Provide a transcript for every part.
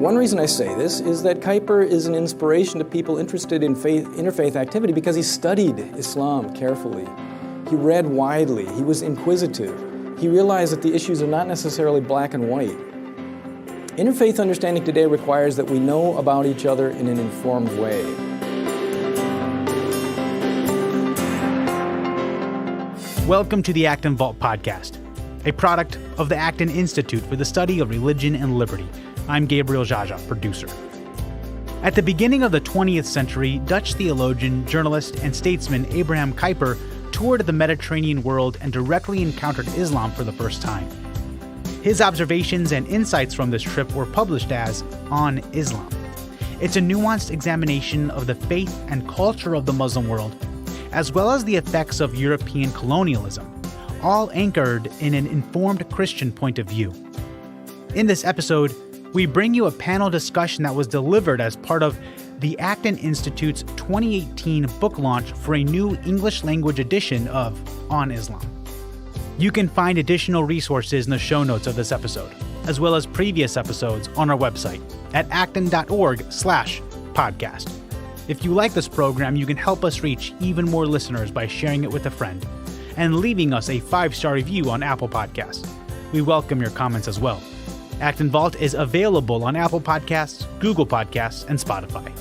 One reason I say this is that Kuyper is an inspiration to people interested in interfaith activity because he studied Islam carefully. He read widely. He was inquisitive. He realized that the issues are not necessarily black and white. Interfaith understanding today requires that we know about each other in an informed way. Welcome to the Acton Vault podcast, a product of the Acton Institute for the Study of Religion and Liberty. I'm Gabriel Jaja, producer. At the beginning of the 20th century, Dutch theologian, journalist, and statesman Abraham Kuyper toured the Mediterranean world and directly encountered Islam for the first time. His observations and insights from this trip were published as On Islam. It's a nuanced examination of the faith and culture of the Muslim world, as well as the effects of European colonialism, all anchored in an informed Christian point of view. In this episode, we bring you a panel discussion that was delivered as part of the Acton Institute's 2018 book launch for a new English language edition of On Islam. You can find additional resources in the show notes of this episode, as well as previous episodes on our website at acton.org/podcast. If you like this program, you can help us reach even more listeners by sharing it with a friend and leaving us a 5-star review on Apple Podcasts. We welcome your comments as well. Acton Vault is available on Apple Podcasts, Google Podcasts, and Spotify.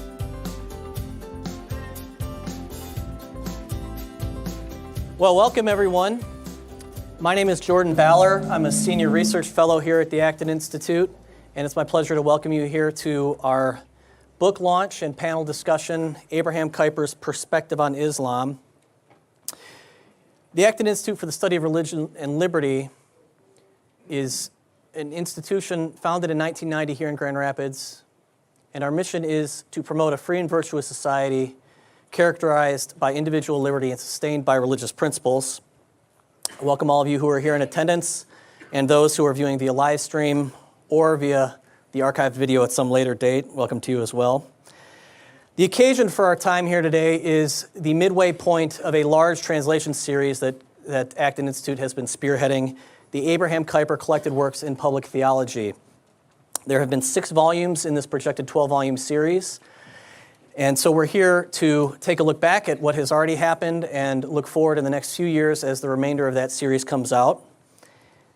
Well, welcome everyone. My name is Jordan Baller. I'm a senior research fellow here at the Acton Institute, and it's my pleasure to welcome you here to our book launch and panel discussion, Abraham Kuyper's Perspective on Islam. The Acton Institute for the Study of Religion and Liberty is an institution founded in 1990 here in Grand Rapids, and our mission is to promote a free and virtuous society characterized by individual liberty and sustained by religious principles. I welcome all of you who are here in attendance and those who are viewing via live stream or via the archived video at some later date. Welcome to you as well. The occasion for our time here today is the midway point of a large translation series that Acton Institute has been spearheading, the Abraham Kuyper Collected Works in Public Theology. There have been 6 volumes in this projected 12-volume series, and so we're here to take a look back at what has already happened and look forward in the next few years as the remainder of that series comes out.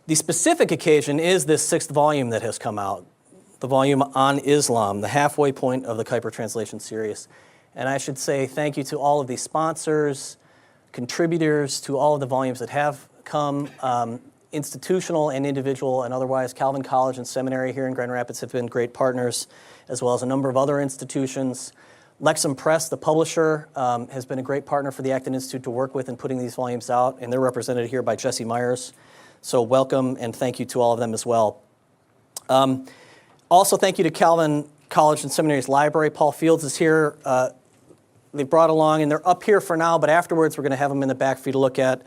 The specific occasion is this 6th volume that has come out, the volume on Islam, the halfway point of the Kuyper translation series. And I should say thank you to all of the sponsors, contributors to all of the volumes that have come, institutional and individual and otherwise. Calvin College and Seminary here in Grand Rapids have been great partners, as well as a number of other institutions. Lexham Press, the publisher, has been a great partner for the Acton Institute to work with in putting these volumes out, and they're represented here by Jesse Myers. So welcome and thank you to all of them as well. Also, thank you to Calvin College and Seminary's library. Paul Fields is here. They brought along, and they're up here for now, but afterwards we're going to have them in the back for you to look at,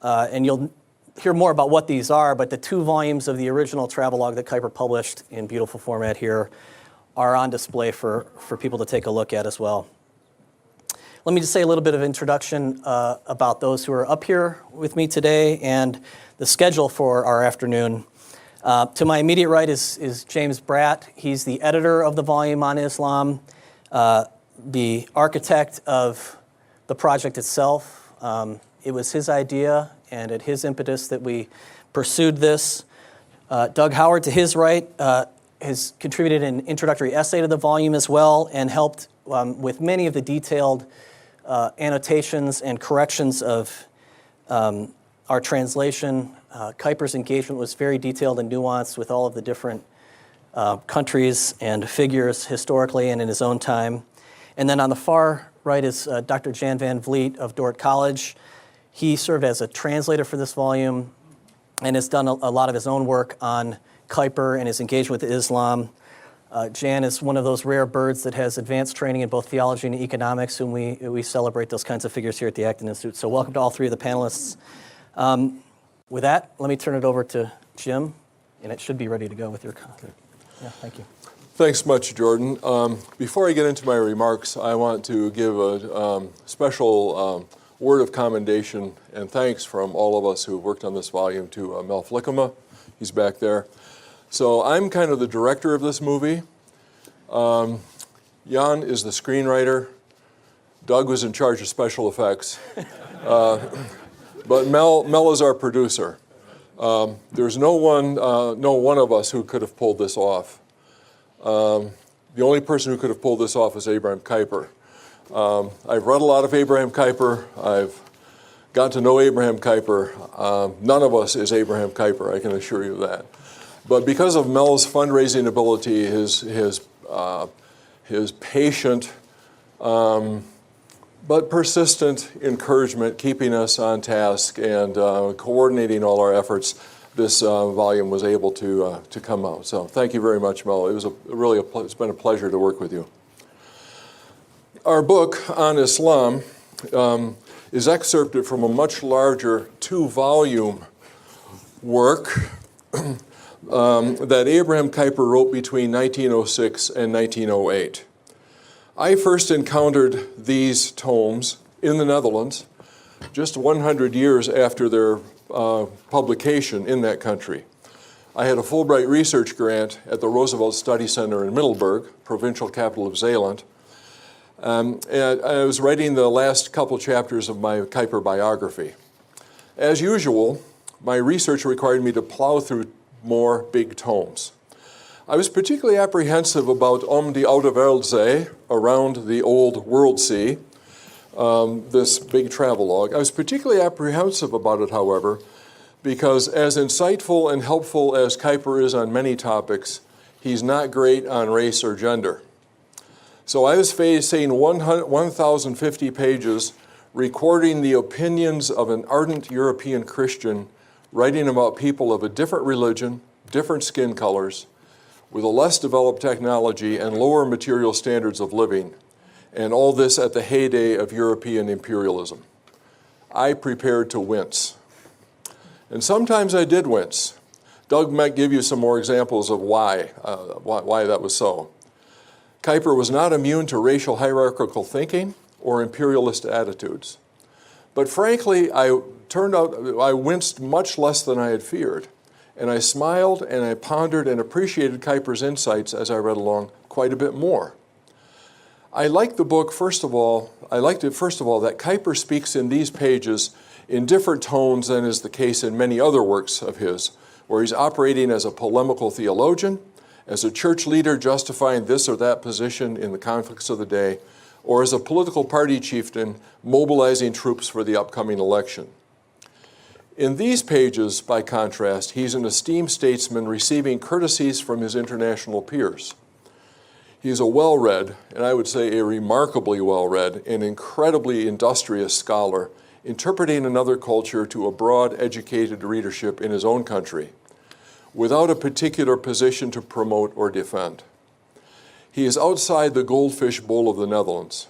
and you'll hear more about what these are, but the 2 volumes of the original travelogue that Kuyper published in beautiful format here are on display for people to take a look at as well. Let me just say a little bit of introduction about those who are up here with me today and the schedule for our afternoon. To my immediate right is James Bratt. He's the editor of the volume on Islam, the architect of the project itself. It was his idea and at his impetus that we pursued this. Doug Howard, to his right, has contributed an introductory essay to the volume as well and helped with many of the detailed annotations and corrections of our translation. Kuyper's engagement was very detailed and nuanced with all of the different countries and figures historically and in his own time. And then on the far right is Dr. Jan Van Vliet of Dordt College. He served as a translator for this volume and has done a lot of his own work on Kuyper and his engagement with Islam. Jan is one of those rare birds that has advanced training in both theology and economics, and we celebrate those kinds of figures here at the Acton Institute. So welcome to all 3 of the panelists. With that, let me turn it over to Jim, and it should be ready to go with your comment. Yeah, thank you. Thanks much, Jordan. Before I get into my remarks, I want to give a special word of commendation and thanks from all of us who have worked on this volume to Mel Flickema. He's back there. So I'm kind of the director of this movie, Jan is the screenwriter. Doug was in charge of special effects. But Mel is our producer. There's no one of us who could have pulled this off. The only person who could have pulled this off is Abraham Kuyper. I've read a lot of Abraham Kuyper. I've got to know Abraham Kuyper. None of us is Abraham Kuyper, I can assure you that. But because of Mel's fundraising ability, his patient but persistent encouragement, keeping us on task and coordinating all our efforts, this volume was able to come out. So thank you very much, Mel. It was it's been a pleasure to work with you. Our book on Islam is excerpted from a much larger 2-volume work that Abraham Kuyper wrote between 1906 and 1908. I first encountered these tomes in the Netherlands just 100 years after their publication in that country. I had a Fulbright research grant at the Roosevelt Study Center in Middelburg, provincial capital of Zeeland. And I was writing the last couple chapters of my Kuyper biography. As usual, my research required me to plow through more big tomes. I was particularly apprehensive about die Oude Wereldzee, around the old world sea, this big travelogue. I was particularly apprehensive about it, however, because as insightful and helpful as Kuyper is on many topics, he's not great on race or gender. So I was facing 1,050 pages recording the opinions of an ardent European Christian writing about people of a different religion, different skin colors, with a less developed technology and lower material standards of living, and all this at the heyday of European imperialism. I prepared to wince. And sometimes I did wince. Doug might give you some more examples of why that was so. Kuyper was not immune to racial hierarchical thinking or imperialist attitudes. But frankly, I winced much less than I had feared. And I smiled and I pondered and appreciated Kuyper's insights as I read along quite a bit more. I liked the book, first of all, that Kuyper speaks in these pages in different tones than is the case in many other works of his, where he's operating as a polemical theologian, as a church leader justifying this or that position in the conflicts of the day, or as a political party chieftain mobilizing troops for the upcoming election. In these pages, by contrast, he's an esteemed statesman receiving courtesies from his international peers. He's a well-read, and I would say a remarkably well-read and incredibly industrious scholar, interpreting another culture to a broad, educated readership in his own country, without a particular position to promote or defend. He is outside the goldfish bowl of the Netherlands,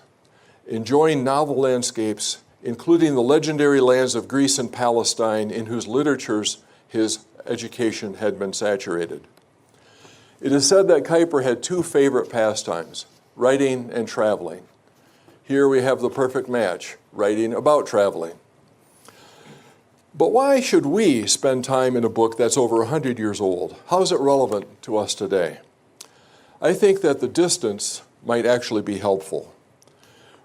enjoying novel landscapes, including the legendary lands of Greece and Palestine, in whose literatures his education had been saturated. It is said that Kuyper had 2 favorite pastimes, writing and traveling. Here we have the perfect match, writing about traveling. But why should we spend time in a book that's over 100 years old? How is it relevant to us today? I think that the distance might actually be helpful.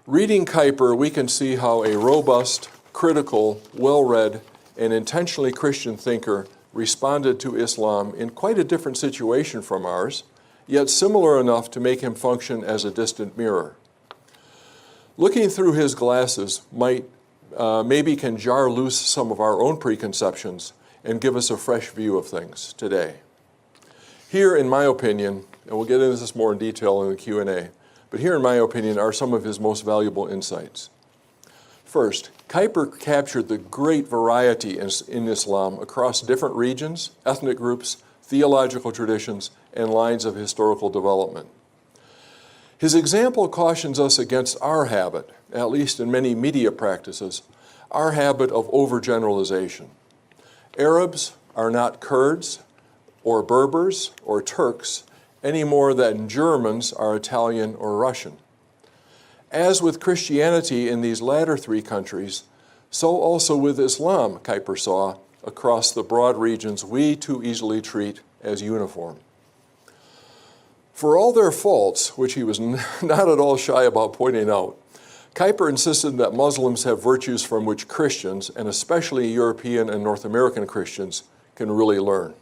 Reading Kuyper, we can see how a robust, critical, well-read, and intentionally Christian thinker responded to Islam in quite a different situation from ours, yet similar enough to make him function as a distant mirror. Looking through his glasses maybe can jar loose some of our own preconceptions and give us a fresh view of things today. Here, in my opinion, and we'll get into this more in detail in the Q&A, but here, in my opinion, are some of his most valuable insights. First, Kuyper captured the great variety in Islam across different regions, ethnic groups, theological traditions, and lines of historical development. His example cautions us against our habit, at least in many media practices, our habit of overgeneralization. Arabs are not Kurds or Berbers or Turks any more than Germans are Italian or Russian. As with Christianity in these latter 3 countries, so also with Islam, Kuyper saw, across the broad regions we too easily treat as uniform. For all their faults, which he was not at all shy about pointing out, Kuyper insisted that Muslims have virtues from which Christians, and especially European and North American Christians, can really learn.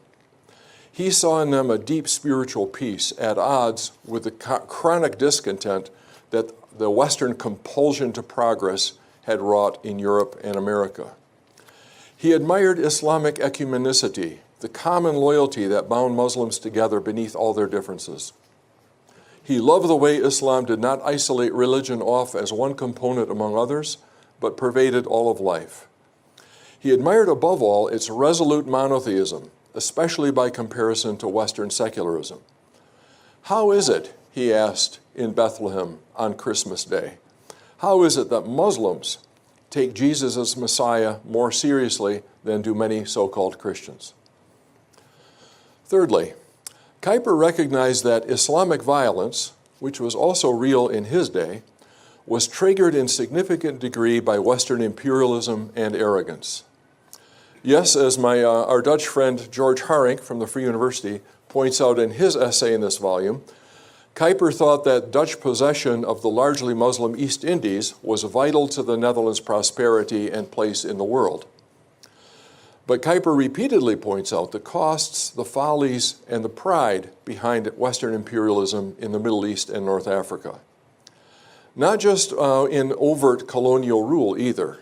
He saw in them a deep spiritual peace at odds with the chronic discontent that the Western compulsion to progress had wrought in Europe and America. He admired Islamic ecumenicity, the common loyalty that bound Muslims together beneath all their differences. He loved the way Islam did not isolate religion off as one component among others, but pervaded all of life. He admired above all its resolute monotheism, especially by comparison to Western secularism. How is it, he asked in Bethlehem on Christmas Day, how is it that Muslims take Jesus as Messiah more seriously than do many so-called Christians? Thirdly, Kuyper recognized that Islamic violence, which was also real in his day, was triggered in significant degree by Western imperialism and arrogance. Yes, as our Dutch friend George Haring from the Free University points out in his essay in this volume, Kuyper thought that Dutch possession of the largely Muslim East Indies was vital to the Netherlands' prosperity and place in the world. But Kuyper repeatedly points out the costs, the follies, and the pride behind Western imperialism in the Middle East and North Africa. Not just in overt colonial rule either.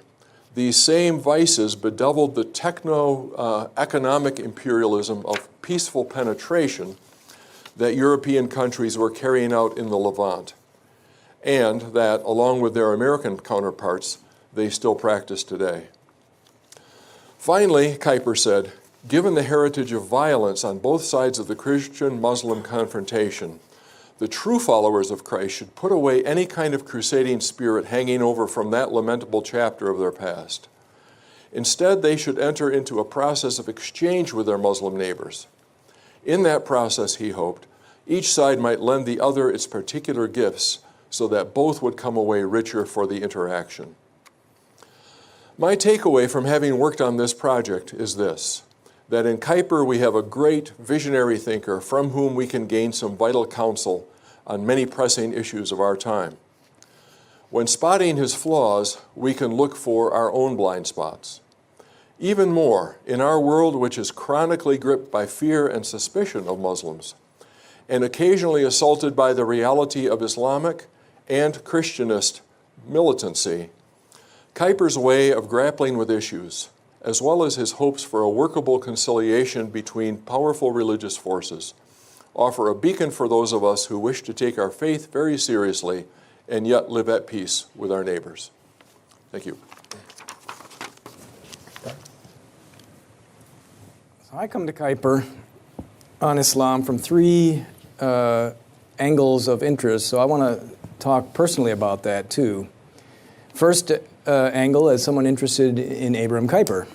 These same vices bedeviled the techno-economic imperialism of peaceful penetration that European countries were carrying out in the Levant, and that, along with their American counterparts, they still practice today. Finally, Kuyper said, given the heritage of violence on both sides of the Christian-Muslim confrontation, the true followers of Christ should put away any kind of crusading spirit hanging over from that lamentable chapter of their past. Instead, they should enter into a process of exchange with their Muslim neighbors. In that process, he hoped, each side might lend the other its particular gifts so that both would come away richer for the interaction. My takeaway from having worked on this project is this, that in Kuyper we have a great visionary thinker from whom we can gain some vital counsel on many pressing issues of our time. When spotting his flaws, we can look for our own blind spots. Even more, in our world which is chronically gripped by fear and suspicion of Muslims, and occasionally assaulted by the reality of Islamic and Christianist militancy, Kuyper's way of grappling with issues, as well as his hopes for a workable conciliation between powerful religious forces, offer a beacon for those of us who wish to take our faith very seriously and yet live at peace with our neighbors. Thank you. So I come to Kuyper on Islam from three angles of interest, so I want to talk personally about that too. First angle as someone interested in Abraham Kuyper.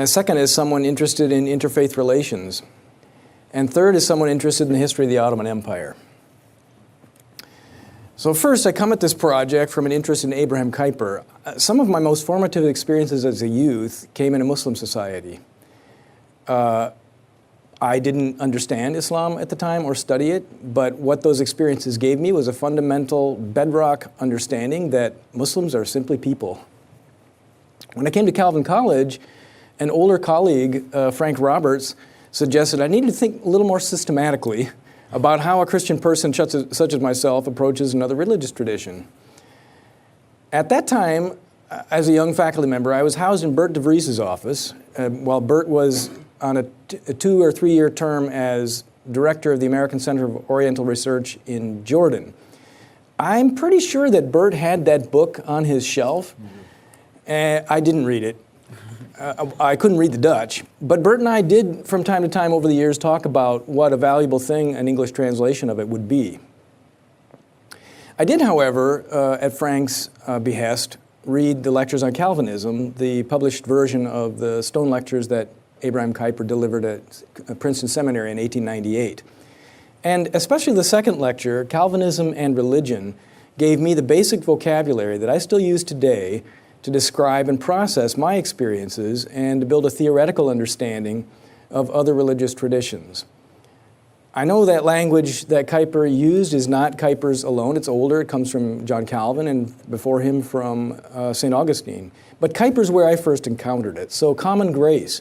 Second is someone interested in interfaith relations. And third is someone interested in the history of the Ottoman Empire. So first, I come at this project from an interest in Abraham Kuyper. Some of my most formative experiences as a youth came in a Muslim society. I didn't understand Islam at the time or study it, but what those experiences gave me was a fundamental bedrock understanding that Muslims are simply people. When I came to Calvin College, an older colleague, Frank Roberts, suggested I needed to think a little more systematically about how a Christian person such as myself approaches another religious tradition. At that time, as a young faculty member, I was housed in Bert de Vries's office, while Bert was on a 2 or 3 year term as director of the American Center of Oriental Research in Jordan. I'm pretty sure that Bert had that book on his shelf. I didn't read it. I couldn't read the Dutch. But Bert and I did, from time to time over the years, talk about what a valuable thing an English translation of it would be. I did, however, at Frank's behest, read the Lectures on Calvinism, the published version of the Stone Lectures that Abraham Kuyper delivered at Princeton Seminary in 1898. And especially the second lecture, Calvinism and Religion, gave me the basic vocabulary that I still use today to describe and process my experiences and to build a theoretical understanding of other religious traditions. I know that language that Kuyper used is not Kuyper's alone. It's older. It comes from John Calvin and before him from St. Augustine. But Kuyper's where I first encountered it. So common grace,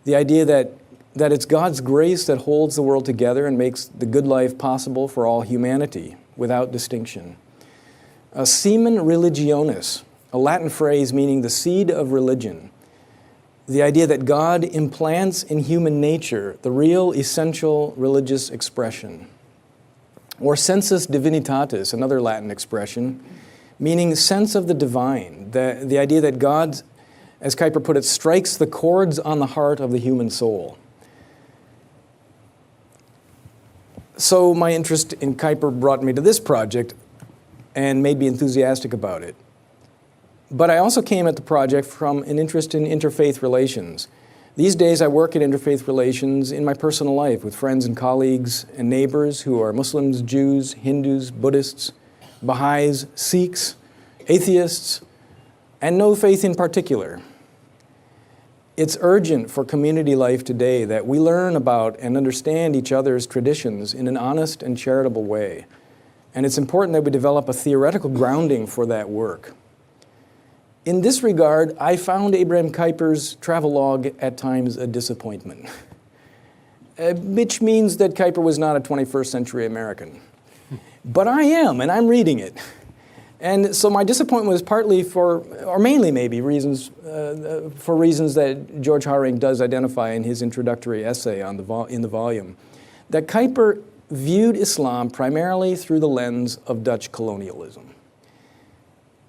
the idea that it's God's grace that holds the world together and makes the good life possible for all humanity without distinction. Semen religionis, a Latin phrase meaning the seed of religion. The idea that God implants in human nature the real essential religious expression. Or sensus divinitatis, another Latin expression, meaning sense of the divine. The idea that God, as Kuyper put it, strikes the chords on the heart of the human soul. So my interest in Kuyper brought me to this project and made me enthusiastic about it. But I also came at the project from an interest in interfaith relations. These days I work at interfaith relations in my personal life with friends and colleagues and neighbors who are Muslims, Jews, Hindus, Buddhists, Baha'is, Sikhs, atheists, and no faith in particular. It's urgent for community life today that we learn about and understand each other's traditions in an honest and charitable way. And it's important that we develop a theoretical grounding for that work. In this regard, I found Abraham Kuyper's travelogue at times a disappointment, which means that Kuyper was not a 21st century American. But I am, and I'm reading it. And so my disappointment was partly or mainly maybe, for reasons that George Haring does identify in his introductory essay in the volume, that Kuyper viewed Islam primarily through the lens of Dutch colonialism.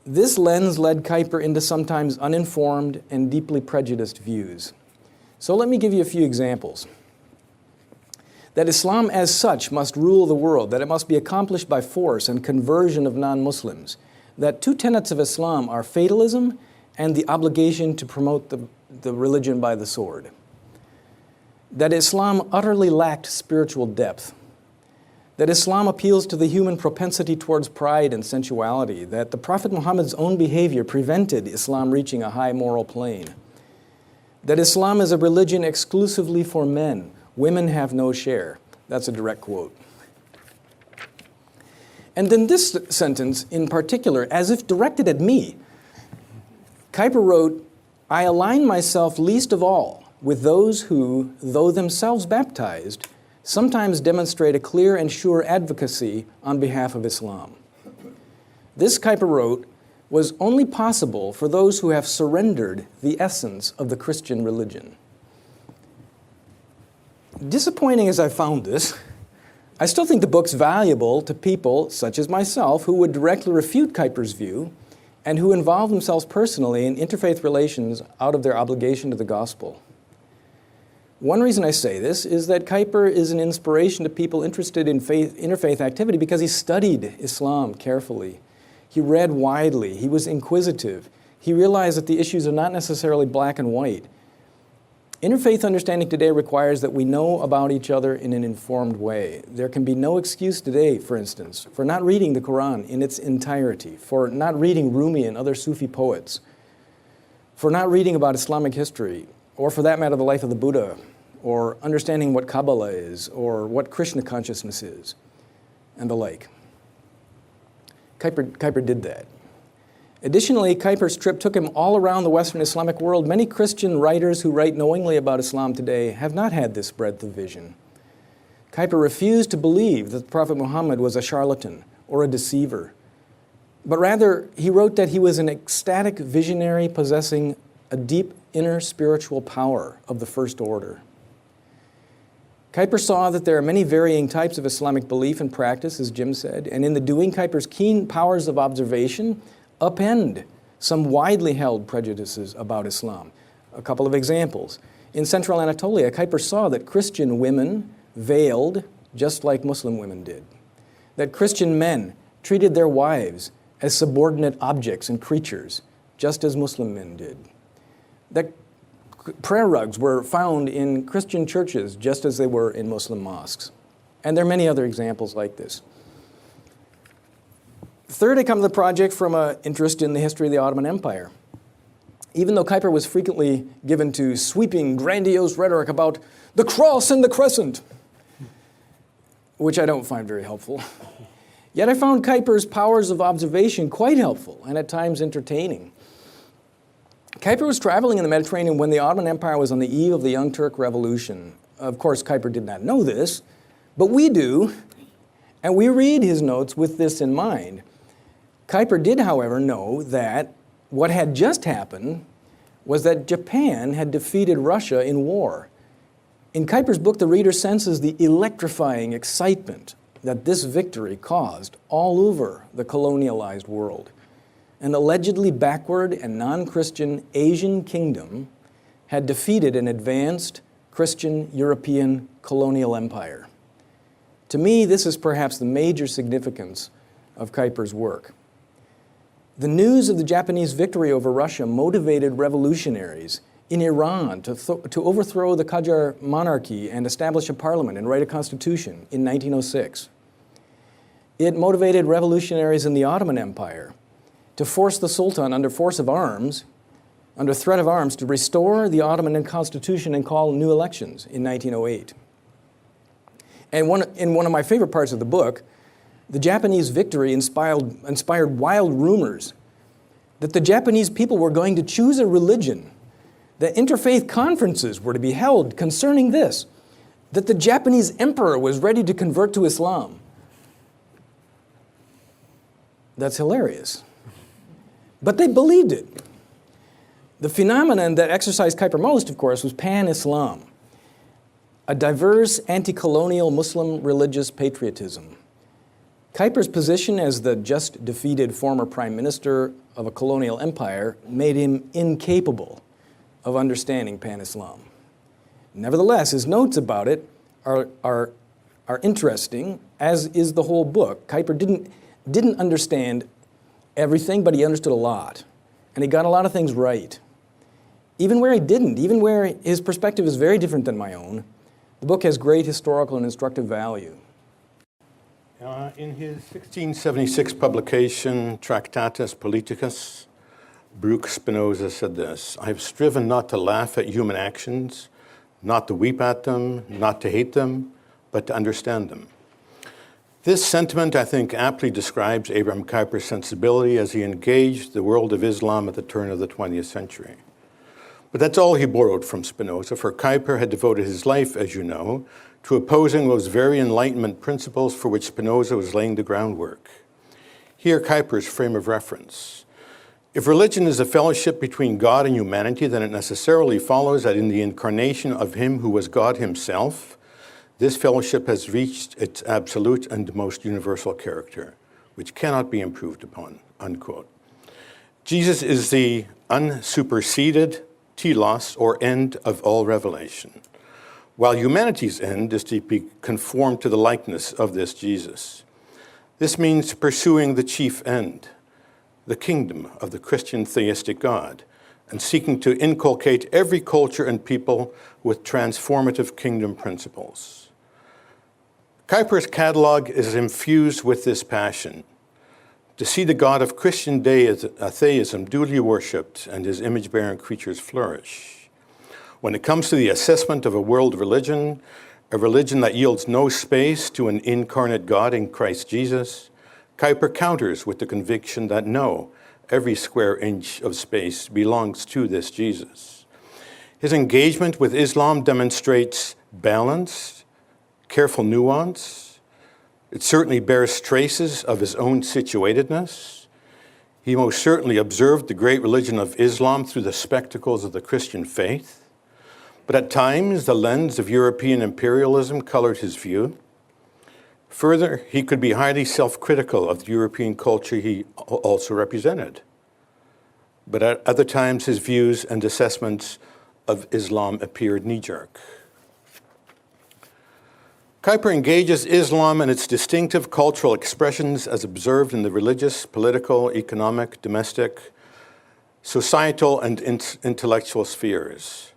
This lens led Kuyper into sometimes uninformed and deeply prejudiced views. So let me give you a few examples. That Islam as such must rule the world, that it must be accomplished by force and conversion of non-Muslims, that two tenets of Islam are fatalism and the obligation to promote the religion by the sword. That Islam utterly lacked spiritual depth. That Islam appeals to the human propensity towards pride and sensuality, that the Prophet Muhammad's own behavior prevented Islam reaching a high moral plane, that Islam is a religion exclusively for men, women have no share. That's a direct quote. And then this sentence in particular, as if directed at me, Kuyper wrote, "I align myself least of all with those who, though themselves baptized, sometimes demonstrate a clear and sure advocacy on behalf of Islam." This, Kuyper wrote, was only possible for those who have surrendered the essence of the Christian religion. Disappointing as I found this, I still think the book's valuable to people such as myself who would directly refute Kuyper's view and who involve themselves personally in interfaith relations out of their obligation to the gospel. One reason I say this is that Kuyper is an inspiration to people interested in interfaith activity because he studied Islam carefully. He read widely. He was inquisitive. He realized that the issues are not necessarily black and white. Interfaith understanding today requires that we know about each other in an informed way. There can be no excuse today, for instance, for not reading the Quran in its entirety, for not reading Rumi and other Sufi poets, for not reading about Islamic history, or for that matter, the life of the Buddha, or understanding what Kabbalah is, or what Krishna consciousness is, and the like. Kuyper did that. Additionally, Kuyper's trip took him all around the Western Islamic world. Many Christian writers who write knowingly about Islam today have not had this breadth of vision. Kuyper refused to believe that the Prophet Muhammad was a charlatan or a deceiver, but rather he wrote that he was an ecstatic visionary possessing a deep inner spiritual power of the first order. Kuyper saw that there are many varying types of Islamic belief and practice, as Jim said, and in the doing, Kuyper's keen powers of observation upend some widely held prejudices about Islam. A couple of examples. In central Anatolia, Kuyper saw that Christian women veiled just like Muslim women did, that Christian men treated their wives as subordinate objects and creatures, just as Muslim men did, that prayer rugs were found in Christian churches just as they were in Muslim mosques. And there are many other examples like this. Third, I come to the project from an interest in the history of the Ottoman Empire. Even though Kuyper was frequently given to sweeping, grandiose rhetoric about the cross and the crescent, which I don't find very helpful. Yet I found Kuyper's powers of observation quite helpful and at times entertaining. Kuyper was traveling in the Mediterranean when the Ottoman Empire was on the eve of the Young Turk Revolution. Of course, Kuyper did not know this, but we do, and we read his notes with this in mind. Kuyper did, however, know that what had just happened was that Japan had defeated Russia in war. In Kuyper's book, the reader senses the electrifying excitement that this victory caused all over the colonialized world. An allegedly backward and non-Christian Asian kingdom had defeated an advanced Christian European colonial empire. To me, this is perhaps the major significance of Kuyper's work. The news of the Japanese victory over Russia motivated revolutionaries in Iran to overthrow the Qajar monarchy and establish a parliament and write a constitution in 1906. It motivated revolutionaries in the Ottoman Empire to force the Sultan under threat of arms, to restore the Ottoman constitution and call new elections in 1908. And in one of my favorite parts of the book, the Japanese victory inspired wild rumors that the Japanese people were going to choose a religion, that interfaith conferences were to be held concerning this, that the Japanese emperor was ready to convert to Islam. That's hilarious. But they believed it. The phenomenon that exercised Kuyper most, of course, was pan-Islam, a diverse anti-colonial Muslim religious patriotism. Kuyper's position as the just defeated former prime minister of a colonial empire made him incapable of understanding pan-Islam. Nevertheless, his notes about it are interesting, as is the whole book. Kuyper didn't understand everything, but he understood a lot. And he got a lot of things right. Even where he didn't, even where his perspective is very different than my own, the book has great historical and instructive value. In his 1676 publication, Tractatus Politicus, Baruch Spinoza said this: "I have striven not to laugh at human actions, not to weep at them, not to hate them, but to understand them." This sentiment, I think, aptly describes Abraham Kuyper's sensibility as he engaged the world of Islam at the turn of the 20th century. But that's all he borrowed from Spinoza, for Kuyper had devoted his life, as you know, to opposing those very Enlightenment principles for which Spinoza was laying the groundwork. Here, Kuyper's frame of reference. If religion is a fellowship between God and humanity, then it necessarily follows that in the incarnation of him who was God himself, this fellowship has reached its absolute and most universal character, which cannot be improved upon, unquote. Jesus is the unsuperseded telos, or end of all revelation, while humanity's end is to be conformed to the likeness of this Jesus. This means pursuing the chief end, the kingdom of the Christian theistic God, and seeking to inculcate every culture and people with transformative kingdom principles. Kuyper's catalog is infused with this passion, to see the God of Christian atheism duly worshipped and his image-bearing creatures flourish. When it comes to the assessment of a world religion, a religion that yields no space to an incarnate God in Christ Jesus, Kuyper counters with the conviction that no, every square inch of space belongs to this Jesus. His engagement with Islam demonstrates balance, careful nuance. It certainly bears traces of his own situatedness. He most certainly observed the great religion of Islam through the spectacles of the Christian faith. But at times, the lens of European imperialism colored his view. Further, he could be highly self-critical of the European culture he also represented. But at other times, his views and assessments of Islam appeared knee-jerk. Kuyper engages Islam and its distinctive cultural expressions as observed in the religious, political, economic, domestic, societal, and intellectual spheres,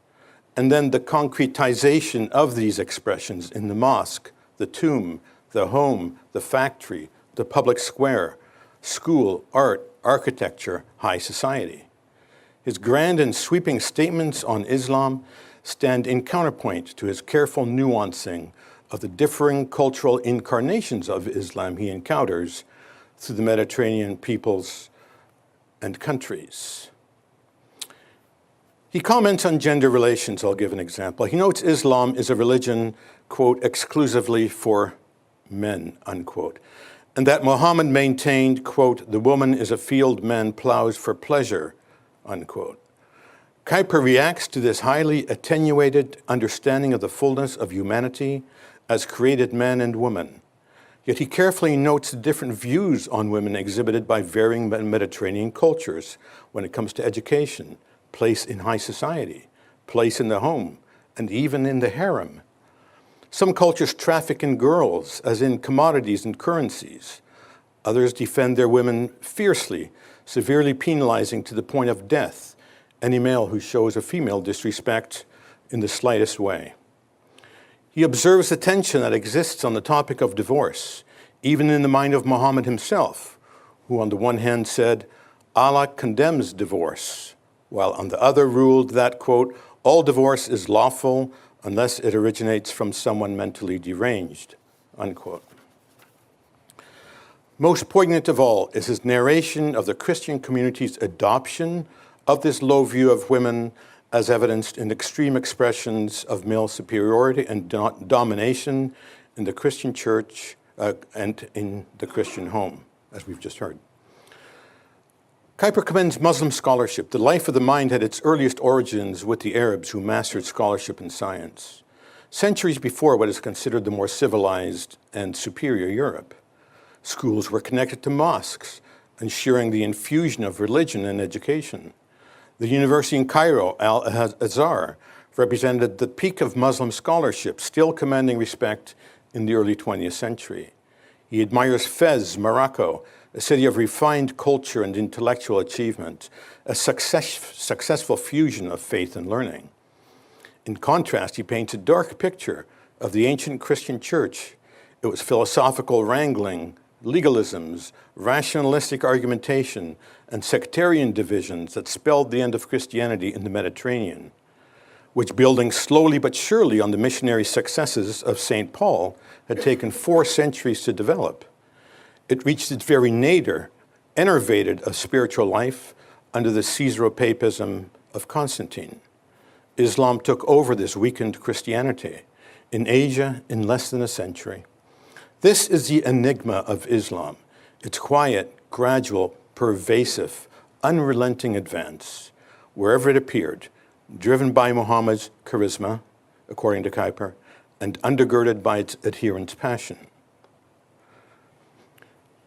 and then the concretization of these expressions in the mosque, the tomb, the home, the factory, the public square, school, art, architecture, high society. His grand and sweeping statements on Islam stand in counterpoint to his careful nuancing of the differing cultural incarnations of Islam he encounters through the Mediterranean peoples and countries. He comments on gender relations. I'll give an example. He notes Islam is a religion, quote, exclusively for men, unquote, and that Muhammad maintained, quote, the woman is a field man plows for pleasure, unquote. Kuyper reacts to this highly attenuated understanding of the fullness of humanity as created man and woman. Yet he carefully notes the different views on women exhibited by varying Mediterranean cultures when it comes to education, place in high society, place in the home, and even in the harem. Some cultures traffic in girls, as in commodities and currencies. Others defend their women fiercely, severely penalizing to the point of death any male who shows a female disrespect in the slightest way. He observes the tension that exists on the topic of divorce, even in the mind of Muhammad himself, who on the one hand said, Allah condemns divorce, while on the other ruled that, quote, all divorce is lawful unless it originates from someone mentally deranged, unquote. Most poignant of all is his narration of the Christian community's adoption of this low view of women as evidenced in extreme expressions of male superiority and domination in the Christian church and in the Christian home, as we've just heard. Kuyper commends Muslim scholarship. The life of the mind had its earliest origins with the Arabs who mastered scholarship and science, centuries before what is considered the more civilized and superior Europe. Schools were connected to mosques, ensuring the infusion of religion and education. The university in Cairo, Al-Azhar, represented the peak of Muslim scholarship, still commanding respect in the early 20th century. He admires Fez, Morocco, a city of refined culture and intellectual achievement, a successful fusion of faith and learning. In contrast, he paints a dark picture of the ancient Christian church. It was philosophical wrangling, legalisms, rationalistic argumentation, and sectarian divisions that spelled the end of Christianity in the Mediterranean, which, building slowly but surely on the missionary successes of St. Paul, had taken 4 centuries to develop. It reached its very nadir, enervated of spiritual life under the Caesaropapism of Constantine. Islam took over this weakened Christianity in Asia in less than a century. This is the enigma of Islam, its quiet, gradual, pervasive, unrelenting advance, wherever it appeared, driven by Muhammad's charisma, according to Kuyper, and undergirded by its adherents' passion.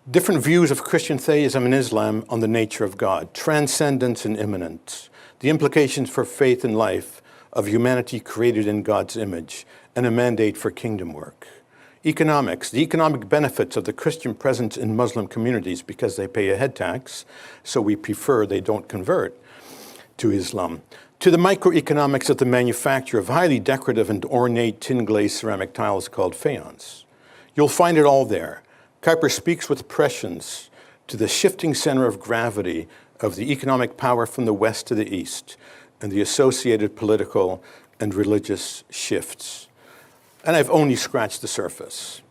Different views of Christian theism and Islam on the nature of God, transcendence and immanence, the implications for faith and life of humanity created in God's image, and a mandate for kingdom work. Economics, the economic benefits of the Christian presence in Muslim communities because they pay a head tax, so we prefer they don't convert to Islam. To the microeconomics of the manufacture of highly decorative and ornate tin-glazed ceramic tiles called faience. You'll find it all there. Kuyper speaks with prescience to the shifting center of gravity of the economic power from the west to the east and the associated political and religious shifts. And I've only scratched the surface.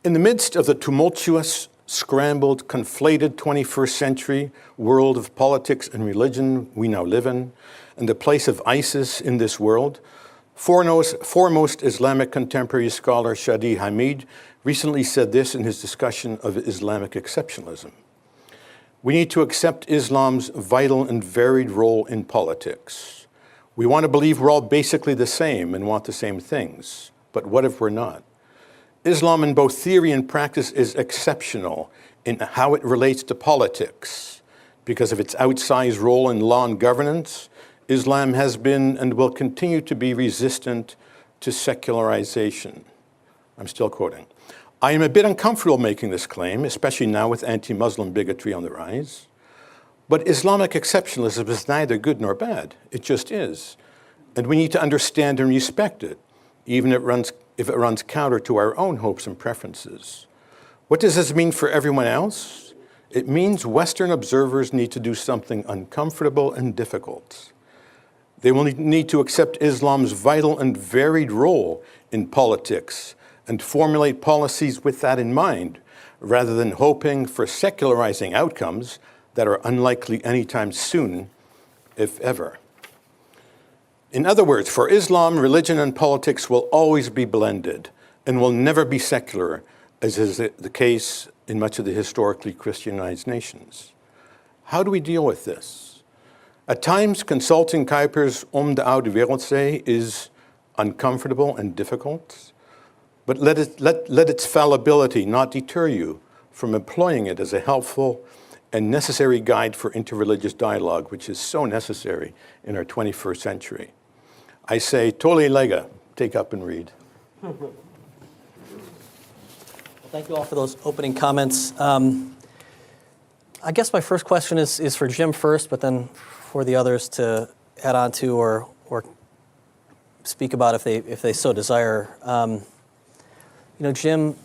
In the midst of the tumultuous, scrambled, conflated 21st century world of politics and religion we now live in, and the place of ISIS in this world, foremost Islamic contemporary scholar Shadi Hamid recently said this in his discussion of Islamic exceptionalism. We need to accept Islam's vital and varied role in politics. We want to believe we're all basically the same and want the same things. But what if we're not? Islam in both theory and practice is exceptional in how it relates to politics. Because of its outsized role in law and governance, Islam has been and will continue to be resistant to secularization. I'm still quoting. I am a bit uncomfortable making this claim, especially now with anti-Muslim bigotry on the rise. But Islamic exceptionalism is neither good nor bad. It just is. And we need to understand and respect it, even if it runs counter to our own hopes and preferences. What does this mean for everyone else? It means Western observers need to do something uncomfortable and difficult. They will need to accept Islam's vital and varied role in politics and formulate policies with that in mind, rather than hoping for secularizing outcomes that are unlikely anytime soon, if ever. In other words, for Islam, religion and politics will always be blended and will never be secular, as is the case in much of the historically Christianized nations. How do we deal with this? At times, consulting Kuyper's de oude wereldzee is uncomfortable and difficult, but let its fallibility not deter you from employing it as a helpful and necessary guide for interreligious dialogue, which is so necessary in our 21st century. I say, tole lega, take up and read. Well, thank you all for those opening comments. I guess my first question is for Jim first, but then for the others to add on to or speak about if they so desire. Jim,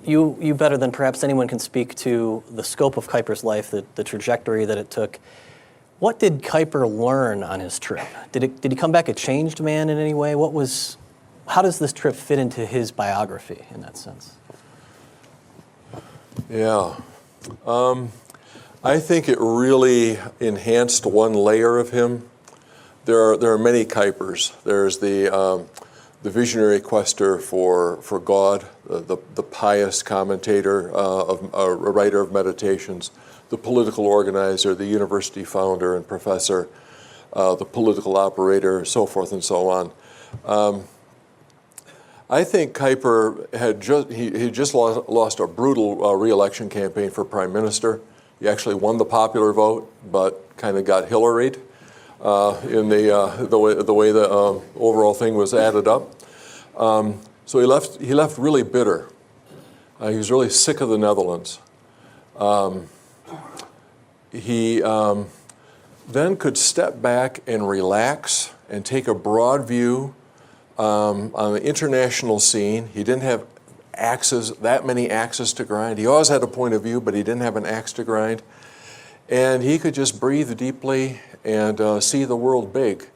you better than perhaps anyone can speak to the scope of Kuyper's life, the trajectory that it took. What did Kuyper learn on his trip? Did he come back a changed man in any way? How does this trip fit into his biography in that sense? Yeah. I think it really enhanced one layer of him. There are many Kuypers. There's the visionary quester for God, the pious commentator, a writer of meditations, the political organizer, the university founder and professor, the political operator, so forth and so on. I think Kuyper had just lost a brutal re-election campaign for prime minister. He actually won the popular vote, but kind of got Hillaried in the way the overall thing was added up. So he left really bitter. He was really sick of the Netherlands. He then could step back and relax and take a broad view on the international scene. He didn't have that many axes to grind. He always had a point of view, but he didn't have an axe to grind. And he could just breathe deeply and see the world big.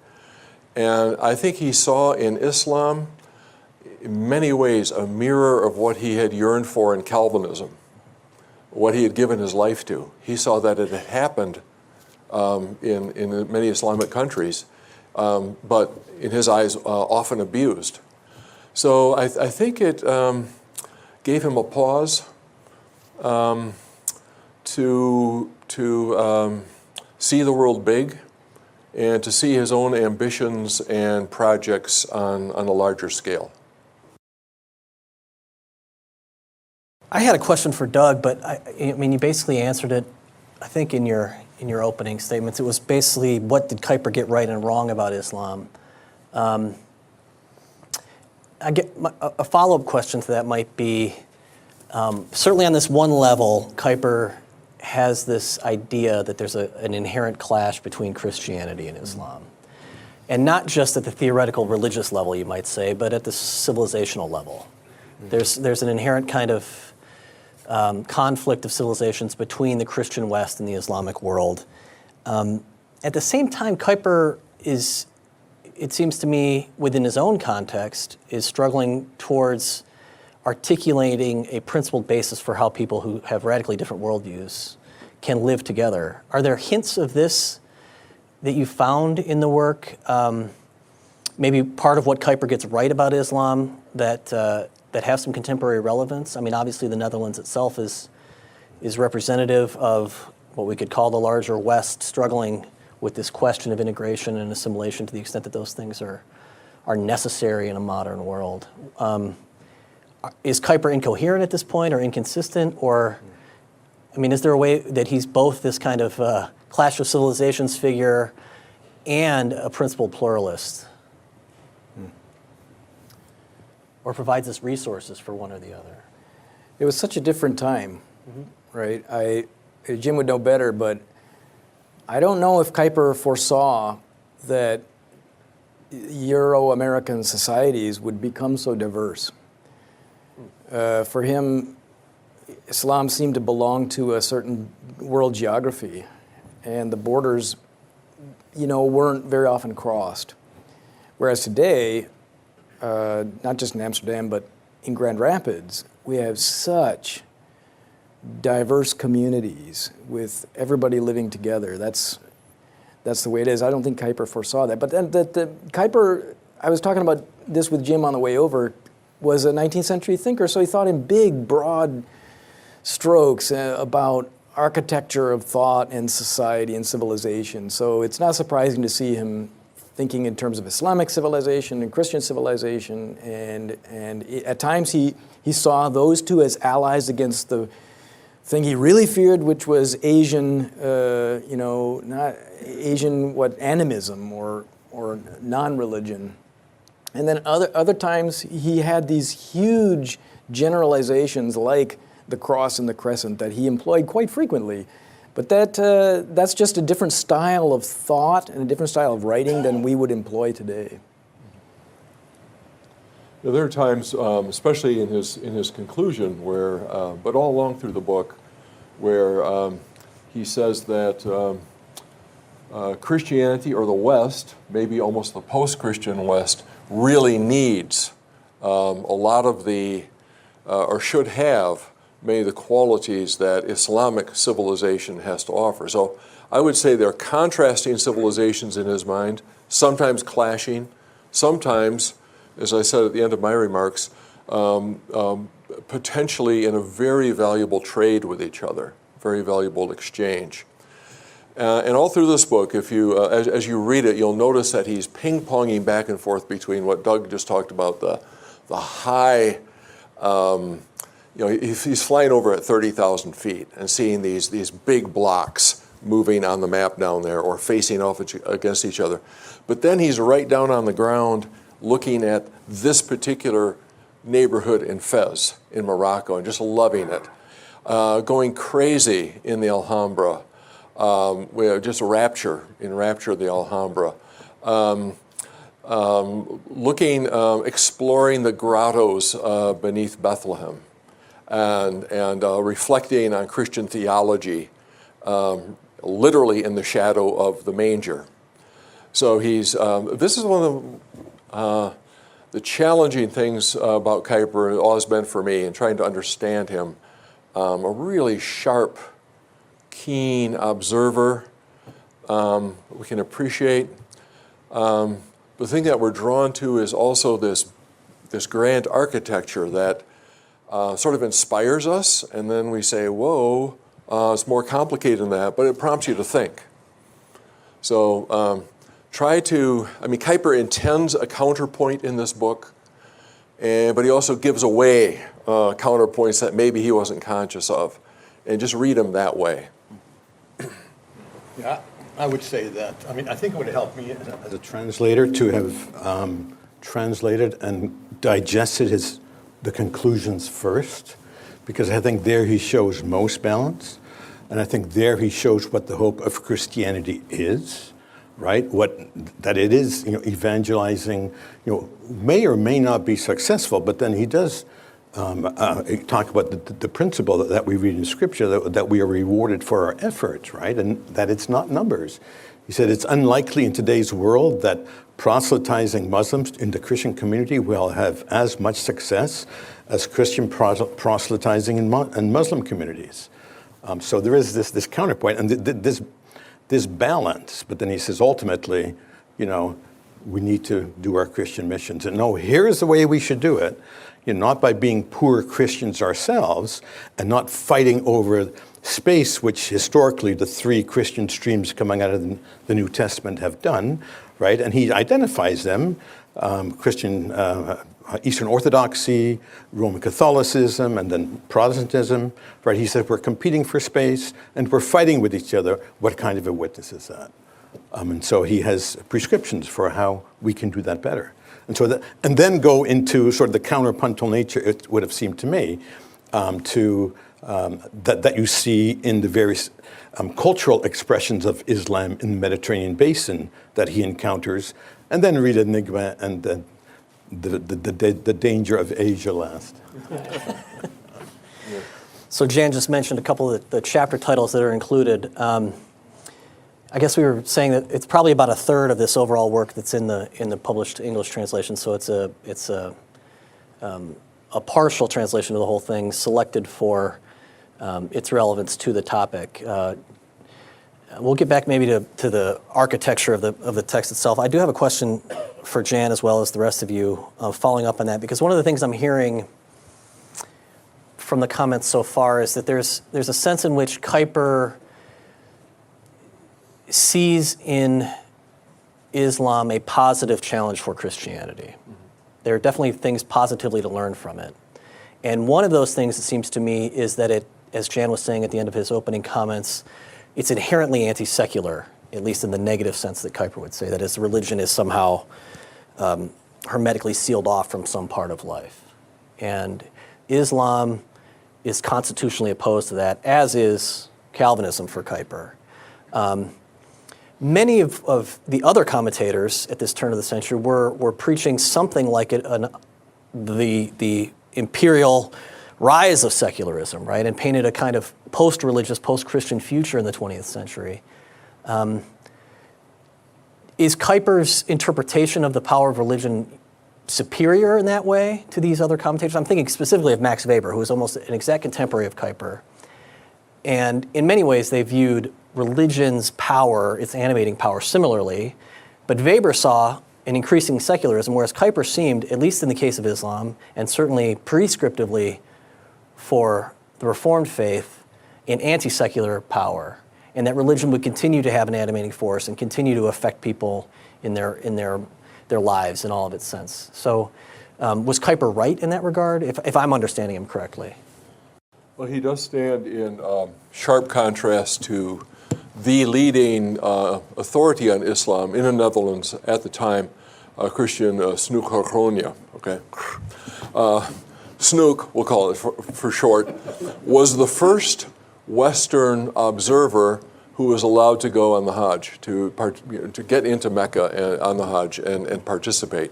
And I think he saw in Islam, in many ways, a mirror of what he had yearned for in Calvinism, what he had given his life to. He saw that it had happened in many Islamic countries, but in his eyes, often abused. So I think it gave him a pause to see the world big and to see his own ambitions and projects on a larger scale. I had a question for Doug, but I mean, you basically answered it, I think, in your opening statements. It was basically, what did Kuyper get right and wrong about Islam? A follow-up question to that might be, certainly on this one level, Kuyper has this idea that there's an inherent clash between Christianity and Islam. And not just at the theoretical religious level, you might say, but at the civilizational level. There's an inherent kind of conflict of civilizations between the Christian West and the Islamic world. At the same time, Kuyper is, it seems to me, within his own context, is struggling towards articulating a principled basis for how people who have radically different worldviews can live together. Are there hints of this that you found in the work? Maybe part of what Kuyper gets right about Islam that have some contemporary relevance? I mean, obviously the Netherlands itself is representative of what we could call the larger West struggling with this question of integration and assimilation to the extent that those things are necessary in a modern world. Is Kuyper incoherent at this point or inconsistent? Or, I mean, is there a way that he's both this kind of clash of civilizations figure and a principled pluralist? Or provides us resources for one or the other? It was such a different time, right? Jim would know better, but I don't know if Kuyper foresaw that Euro-American societies would become so diverse. For him, Islam seemed to belong to a certain world geography, and the borders weren't very often crossed. Whereas today, not just in Amsterdam, but in Grand Rapids, we have such diverse communities with everybody living together. That's the way it is. I don't think Kuyper foresaw that. But then Kuyper, I was talking about this with Jim on the way over, was a 19th century thinker, so he thought in big, broad strokes about architecture of thought and society and civilization. So it's not surprising to see him thinking in terms of Islamic civilization and Christian civilization, and at times he saw those two as allies against the thing he really feared, which was Asian, not Asian, animism or non-religion. And then other times he had these huge generalizations like the cross and the crescent that he employed quite frequently. But that's just a different style of thought and a different style of writing than we would employ today. There are times, especially in his conclusion, where, but all along through the book, where he says that Christianity, or the West, maybe almost the post-Christian West, really needs a lot of the, or should have, many of the qualities that Islamic civilization has to offer. So I would say they're contrasting civilizations in his mind, sometimes clashing, sometimes, as I said at the end of my remarks, potentially in a very valuable trade with each other, very valuable exchange. And all through this book, if you, as you read it, you'll notice that he's ping-ponging back and forth between what Doug just talked about, the high, he's flying over at 30,000 feet and seeing these big blocks moving on the map down there or facing off against each other. But then he's right down on the ground looking at this particular neighborhood in Fez, in Morocco, and just loving it. Going crazy in the Alhambra, just rapture of the Alhambra. Exploring the grottos beneath Bethlehem, and reflecting on Christian theology, literally in the shadow of the manger. So this is one of the challenging things about Kuyper, always been for me, in trying to understand him. A really sharp, keen observer. We can appreciate. The thing that we're drawn to is also this grand architecture that sort of inspires us, and then we say, whoa, it's more complicated than that, but it prompts you to think. So Kuyper intends a counterpoint in this book, but he also gives away counterpoints that maybe he wasn't conscious of, and just read them that way. Yeah, I would say that. I think it would help me as a translator to have translated and digested the conclusions first, because I think there he shows most balance, and I think there he shows what the hope of Christianity is, right? That it is, evangelizing, may or may not be successful, but then he does talk about the principle that we read in Scripture, that we are rewarded for our efforts, right? And that it's not numbers. He said it's unlikely in today's world that proselytizing Muslims in the Christian community will have as much success as Christian proselytizing in Muslim communities. So there is this counterpoint and this balance. But then he says ultimately, we need to do our Christian missions. And no, here's the way we should do it. Not by being poor Christians ourselves and not fighting over space, which historically the three Christian streams coming out of the New Testament have done, right? And he identifies them, Christian Eastern Orthodoxy, Roman Catholicism, and then Protestantism, right? He said we're competing for space and we're fighting with each other. What kind of a witness is that? And so he has prescriptions for how we can do that better. And then go into sort of the counterpuntal nature, it would have seemed to me, that you see in the various cultural expressions of Islam in the Mediterranean basin that he encounters, and then read Enigma and then the danger of Asia last. So Jan just mentioned a couple of the chapter titles that are included. I I guess we were saying that it's probably about a third of this overall work that's in the published English translation. So it's a partial translation of the whole thing, selected for its relevance to the topic. We'll get back maybe to the architecture of the text itself. I do have a question for Jan as well as the rest of you, following up on that, because one of the things I'm hearing from the comments so far is that there's a sense in which Kuyper sees in Islam a positive challenge for Christianity. Mm-hmm. There are definitely things positively to learn from it. And one of those things, it seems to me, is that it, as Jan was saying at the end of his opening comments, it's inherently anti-secular, at least in the negative sense that Kuyper would say, that his religion is somehow hermetically sealed off from some part of life. And Islam is constitutionally opposed to that, as is Calvinism for Kuyper. Many of the other commentators at this turn of the century were preaching something like the imperial rise of secularism, right, and painted a kind of post-religious, post-Christian future in the 20th century. Is Kuyper's interpretation of the power of religion superior in that way to these other commentators? I'm thinking specifically of Max Weber, who was almost an exact contemporary of Kuyper. And in many ways, they viewed religion's power, its animating power, similarly. But Weber saw an increasing secularism, whereas Kuyper seemed, at least in the case of Islam, and certainly prescriptively for the Reformed faith, an anti-secular power, and that religion would continue to have an animating force and continue to affect people in their lives in all of its sense. So was Kuyper right in that regard, if I'm understanding him correctly? Well, he does stand in sharp contrast to the leading authority on Islam in the Netherlands at the time, Christian Snoek Groningen. Okay, Snoek, we'll call it for short, was the first Western observer who was allowed to go on the Hajj, to get into Mecca on the Hajj and participate.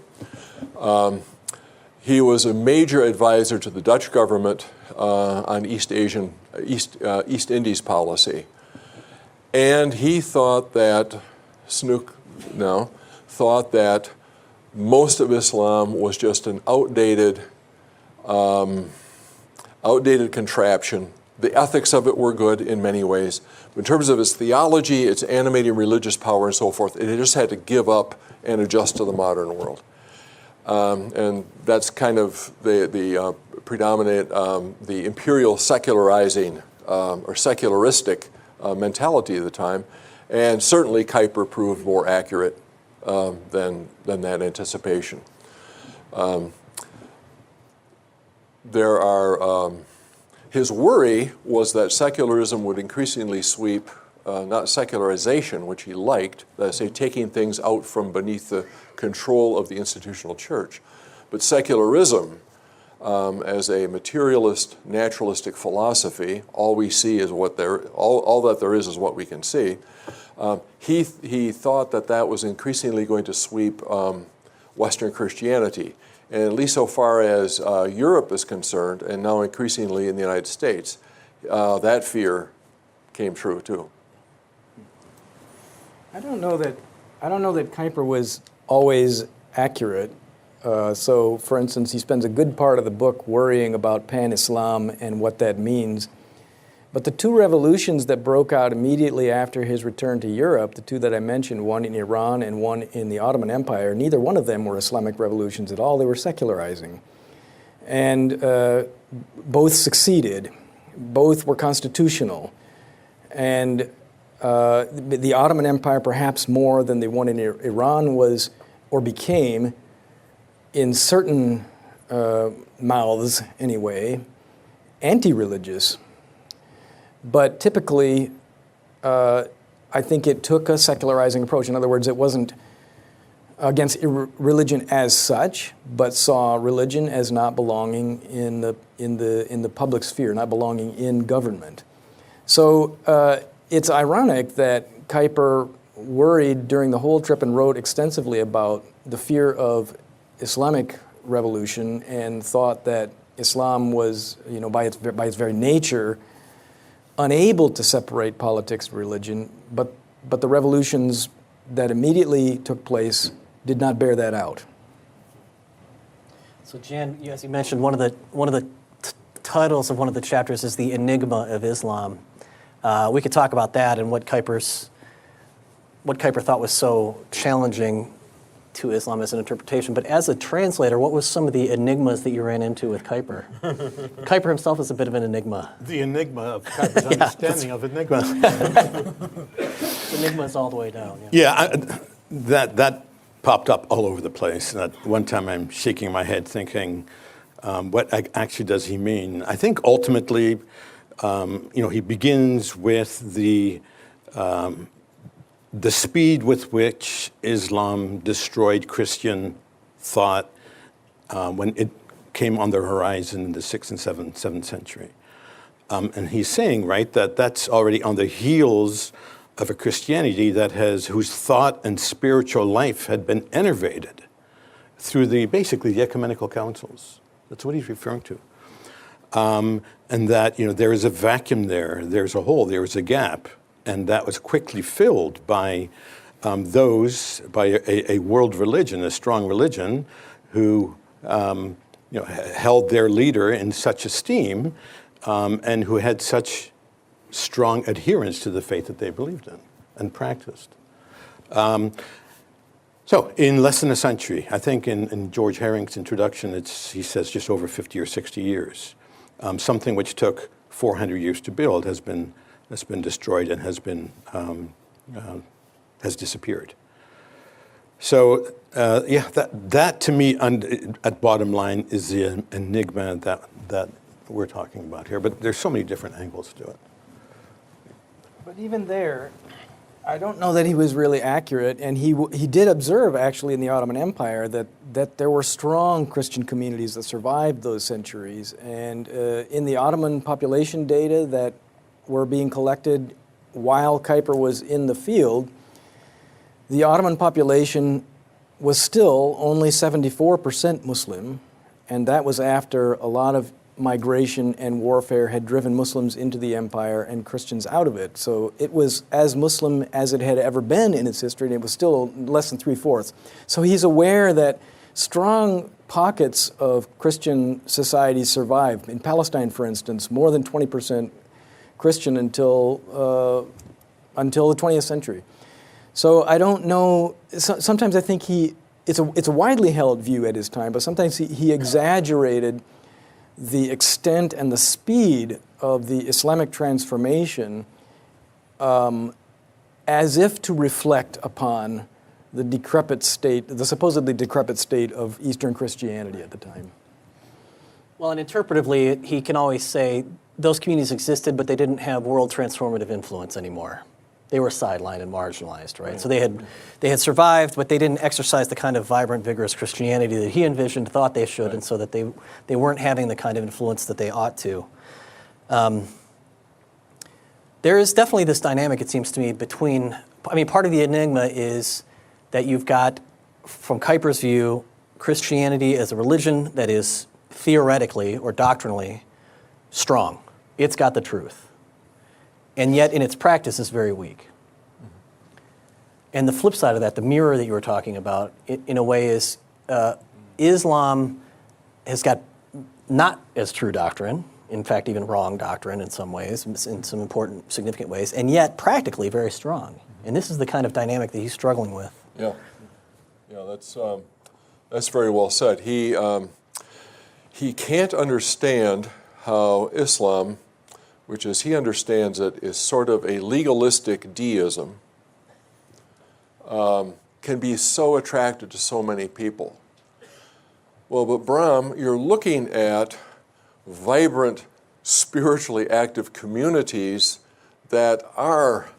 He was a major advisor to the Dutch government on East Indies policy. And he thought that, thought that most of Islam was just an outdated contraption. The ethics of it were good in many ways. But in terms of its theology, its animating religious power and so forth, it just had to give up and adjust to the modern world. And that's kind of the predominant, the imperial secularizing or secularistic mentality of the time. And certainly Kuyper proved more accurate than that anticipation. His worry was that secularism would increasingly sweep, not secularization, which he liked, let's say taking things out from beneath the control of the institutional church, but secularism as a materialist, naturalistic philosophy, all we see is all that there is what we can see. He thought that was increasingly going to sweep Western Christianity. And at least so far as Europe is concerned, and now increasingly in the United States, that fear came true too. I don't know that Kuyper was always accurate. So, for instance, he spends a good part of the book worrying about pan-Islam and what that means. But the two revolutions that broke out immediately after his return to Europe, the two that I mentioned, one in Iran and one in the Ottoman Empire, neither one of them were Islamic revolutions at all. They were secularizing. And both succeeded. Both were constitutional. And the Ottoman Empire, perhaps more than the one in Iran, was, or became, in certain mouths anyway, anti-religious. But typically, I think it took a secularizing approach. In other words, it wasn't against religion as such, but saw religion as not belonging in the public sphere, not belonging in government. So it's ironic that Kuyper worried during the whole trip and wrote extensively about the fear of Islamic revolution and thought that Islam was, by its very nature, unable to separate politics and religion, but but the revolutions that immediately took place did not bear that out. So Jan, as you mentioned, one of the titles of one of the chapters is The Enigma of Islam. We could talk about that and what Kuyper thought was so challenging to Islam as an interpretation. But as a translator, what was some of the enigmas that you ran into with Kuyper? Kuyper himself is a bit of an enigma. The enigma of Kuyper's understanding of enigma. Enigmas all the way down. That popped up all over the place. And at one time I'm shaking my head thinking, what actually does he mean? I think ultimately, he begins with the speed with which Islam destroyed Christian thought when it came on the horizon in the 6th and 7th century. And he's saying, right, that that's already on the heels of a Christianity whose thought and spiritual life had been enervated through basically the ecumenical councils. That's what he's referring to. And that, there is a vacuum there, there's a hole, there is a gap. And that was quickly filled by a world religion, a strong religion, who held their leader in such esteem and who had such strong adherence to the faith that they believed in and practiced. So in less than a century, I think in George Herring's introduction, he says just over 50 or 60 years, something which took 400 years to build has been destroyed and has disappeared. So that to me, at bottom line, is the enigma that we're talking about here. But there's so many different angles to it. But even there, I don't know that he was really accurate, and he did observe actually in the Ottoman Empire that there were strong Christian communities that survived those centuries, and in the Ottoman population data that were being collected while Kuyper was in the field, the Ottoman population was still only 74% Muslim, and that was after a lot of migration and warfare had driven Muslims into the empire and Christians out of it. So it was as Muslim as it had ever been in its history, and it was still less than 3/4. So he's aware that strong pockets of Christian societies survived. In Palestine, for instance, more than 20% Christian until the 20th century. So I don't know. Sometimes I think it's a widely held view at his time, but sometimes he exaggerated the extent and the speed of the Islamic transformation as if to reflect upon the supposedly decrepit state of Eastern Christianity at the time. Well, and interpretively, he can always say those communities existed, but they didn't have world transformative influence anymore. They were sidelined and marginalized, right? So they had survived, but they didn't exercise the kind of vibrant, vigorous Christianity that he envisioned, thought they should, and so that they weren't having the kind of influence that they ought to. There is definitely this dynamic, it seems to me, part of the enigma is that you've got, from Kuyper's view, Christianity as a religion that is theoretically or doctrinally strong. It's got the truth. And yet, in its practice, is very weak. And the flip side of that, the mirror that you were talking about, in a way is Islam has got not as true doctrine, in fact, even wrong doctrine in some ways, in some important, significant ways, and yet practically very strong. And this is the kind of dynamic that he's struggling with. Yeah, that's very well said. He can't understand how Islam, which as he understands it, is sort of a legalistic deism, can be so attracted to so many people. Well, but Bram, you're looking at vibrant, spiritually active communities that are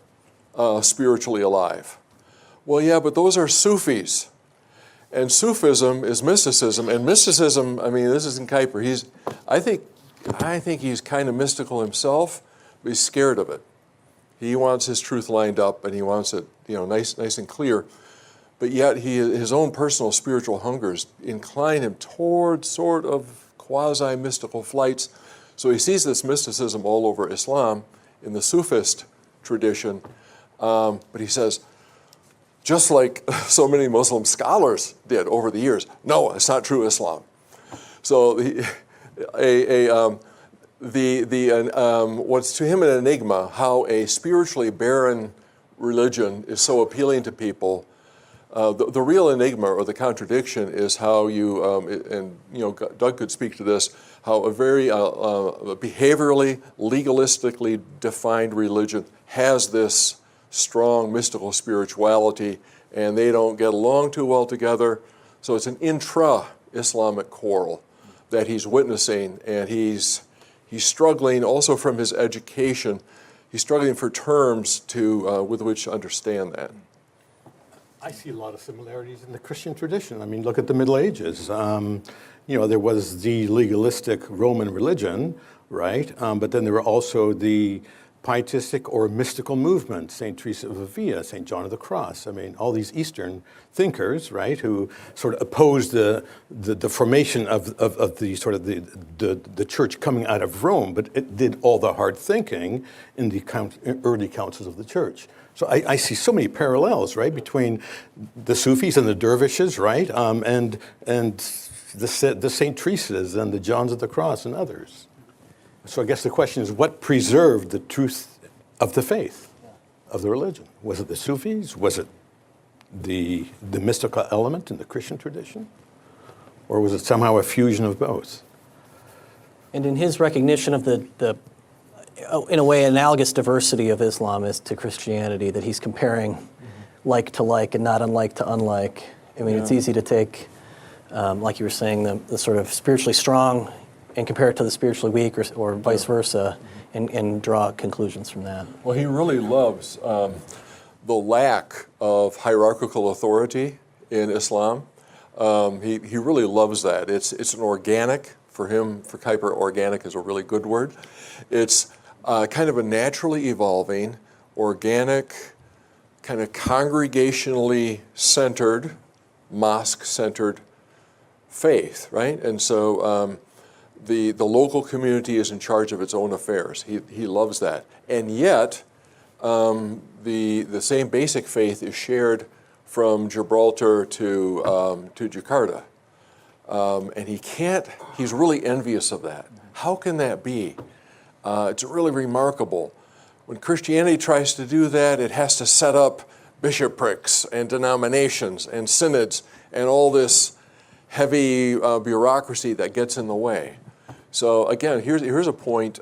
spiritually alive. Well, yeah, but those are Sufis. And Sufism is mysticism. And mysticism, this isn't Kuyper. I think he's kind of mystical himself, but he's scared of it. He wants his truth lined up, and he wants it, nice and clear. But yet, his own personal spiritual hungers incline him toward sort of quasi-mystical flights. So he sees this mysticism all over Islam in the Sufist tradition, But he says, just like so many Muslim scholars did over the years, no, it's not true Islam. So what's to him an enigma, how a spiritually barren religion is so appealing to people. The real enigma or the contradiction is how you, and Doug could speak to this, how a very behaviorally, legalistically defined religion has this strong mystical spirituality, and they don't get along too well together. So it's an intra-Islamic quarrel that he's witnessing, and he's struggling also from his education. He's struggling for terms with which to understand that. I see a lot of similarities in the Christian tradition. I mean, look at the Middle Ages. There was the legalistic Roman religion, right? But then there were also the pietistic or mystical movement, St. Teresa of Avila, St. John of the Cross. I mean, all these Eastern thinkers, right, who sort of opposed the formation of the sort of the church coming out of Rome, but it did all the hard thinking in the early councils of the church. So I see so many parallels, right, between the Sufis and the dervishes, right, and the St. Teresas and the Johns of the Cross and others. So I guess the question is, what preserved the truth of the faith, of the religion? Was it the Sufis? Was it the mystical element in the Christian tradition? Or was it somehow a fusion of both? And in his recognition of the in a way, analogous diversity of Islam is to Christianity, that he's comparing like to like and not unlike to unlike. I mean, it's easy to take, like you were saying, the sort of spiritually strong and compare it to the spiritually weak, or vice versa, and draw conclusions from that. Well, he really loves the lack of hierarchical authority in Islam. He really loves that. It's an organic, for him, for Kuyper, organic is a really good word. It's kind of a naturally evolving, organic, kind of congregationally centered, mosque-centered faith, right? And so the local community is in charge of its own affairs. He loves that. And yet, the same basic faith is shared from Gibraltar to Jakarta. And he's really envious of that. How can that be? It's really remarkable. When Christianity tries to do that, it has to set up bishoprics and denominations and synods and all this heavy bureaucracy that gets in the way. So again, here's a point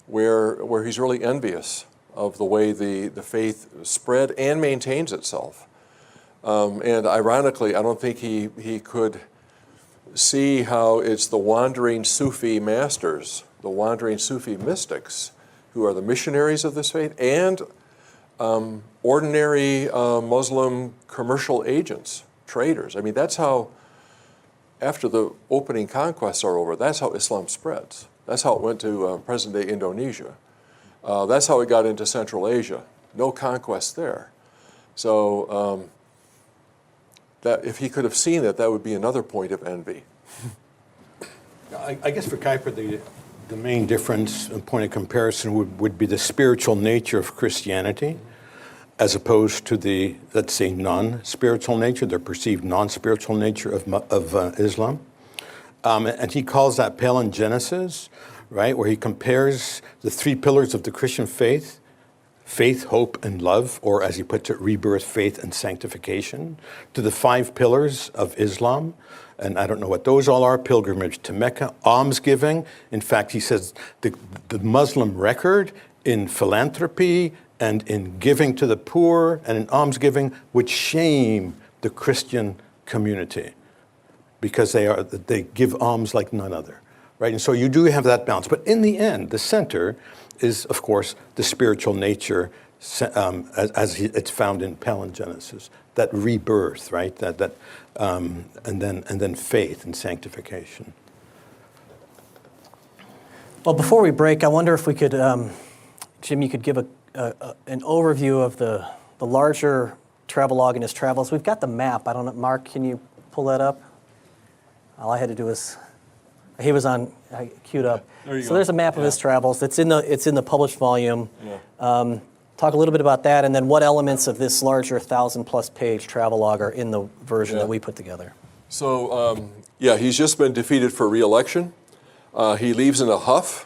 where he's really envious of the way the faith spread and maintains itself. And ironically, I don't think he could see how it's the wandering Sufi masters, the wandering Sufi mystics, who are the missionaries of this faith, and ordinary Muslim commercial agents, traders. I mean, that's how, after the opening conquests are over, that's how Islam spreads. That's how it went to present-day Indonesia. That's how it got into Central Asia. No conquest there. So that if he could have seen it, that would be another point of envy. I guess for Kuyper, the main difference and point of comparison would be the spiritual nature of Christianity as opposed to the, let's say, non-spiritual nature, the perceived non-spiritual nature of Islam. And he calls that palingenesis, right, where he compares the three pillars of the Christian faith, faith, hope, and love, or as he puts it, rebirth, faith, and sanctification, to the 5 pillars of Islam. And I don't know what those all are: pilgrimage to Mecca, almsgiving. In fact, he says the Muslim record in philanthropy and in giving to the poor and in almsgiving would shame the Christian community because they give alms like none other, right? And so you do have that balance. But in the end, the center is, of course, the spiritual nature as it's found in palingenesis, that rebirth, right? And then faith and sanctification. Well, before we break, I wonder if we could, Jim, you could give an overview of the larger travelogue in his travels. We've got the map. I don't know, Mark, can you pull that up? All I had to do was, he was queued up. There you so go. There's a map of his travels. It's in the published volume. Yeah. talk a little bit about that, and then what elements of this larger 1,000-plus page travelogue are in the version that we put together. So, he's just been defeated for re-election. He leaves in a huff,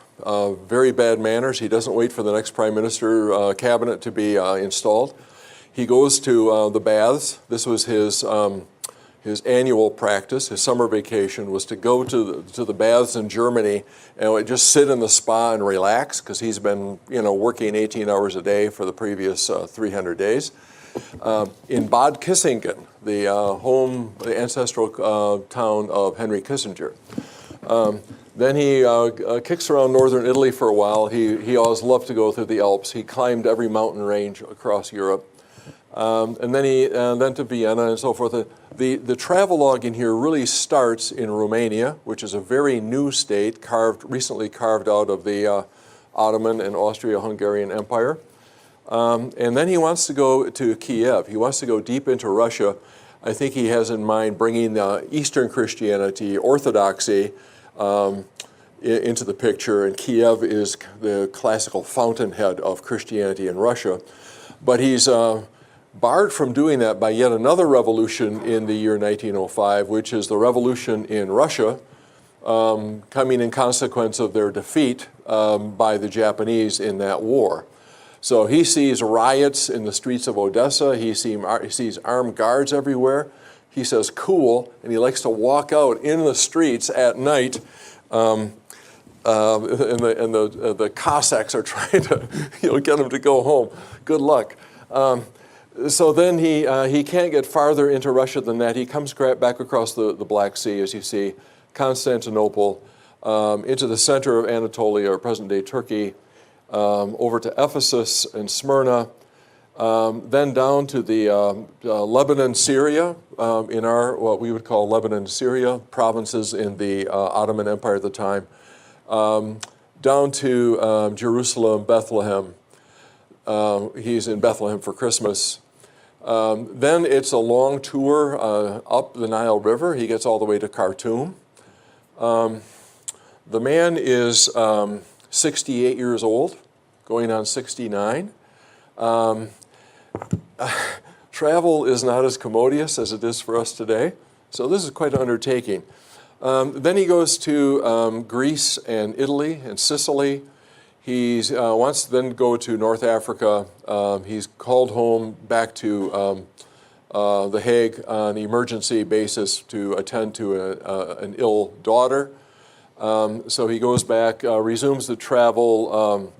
very bad manners. He doesn't wait for the next prime minister cabinet to be installed. He goes to the baths. This was his annual practice. His summer vacation was to go to the baths in Germany and just sit in the spa and relax, because he's been working 18 hours a day for the previous 300 days. In Bad Kissingen, the ancestral town of Henry Kissinger. Then he kicks around northern Italy for a while. He always loved to go through the Alps. He climbed every mountain range across Europe. And then to Vienna and so forth. The travelogue in here really starts in Romania, which is a very new state, recently carved out of the Ottoman and Austria-Hungarian Empire. And then he wants to go to Kiev. He wants to go deep into Russia. I think he has in mind bringing Eastern Christianity, Orthodoxy, into the picture. And Kiev is the classical fountainhead of Christianity in Russia. But he's barred from doing that by yet another revolution in the year 1905, which is the revolution in Russia, coming in consequence of their defeat by the Japanese in that war. So he sees riots in the streets of Odessa. He sees armed guards everywhere. He says, cool, and he likes to walk out in the streets at night, and the Cossacks are trying to get him to go home. Good luck. So then he can't get farther into Russia than that. He comes back across the Black Sea, as you see, Constantinople, into the center of Anatolia, or present-day Turkey, over to Ephesus and Smyrna, then down to the Lebanon, Syria, in what we would call Lebanon, Syria, provinces in the Ottoman Empire at the time, down to Jerusalem, Bethlehem. He's in Bethlehem for Christmas. Then it's a long tour up the Nile River. He gets all the way to Khartoum. The man is 68 years old, going on 69. Travel is not as commodious as it is for us today, so this is quite an undertaking. Then he goes to Greece and Italy and Sicily. He wants to then go to North Africa. He's called home back to The Hague on emergency basis to attend to an ill daughter. So he goes back, resumes the travel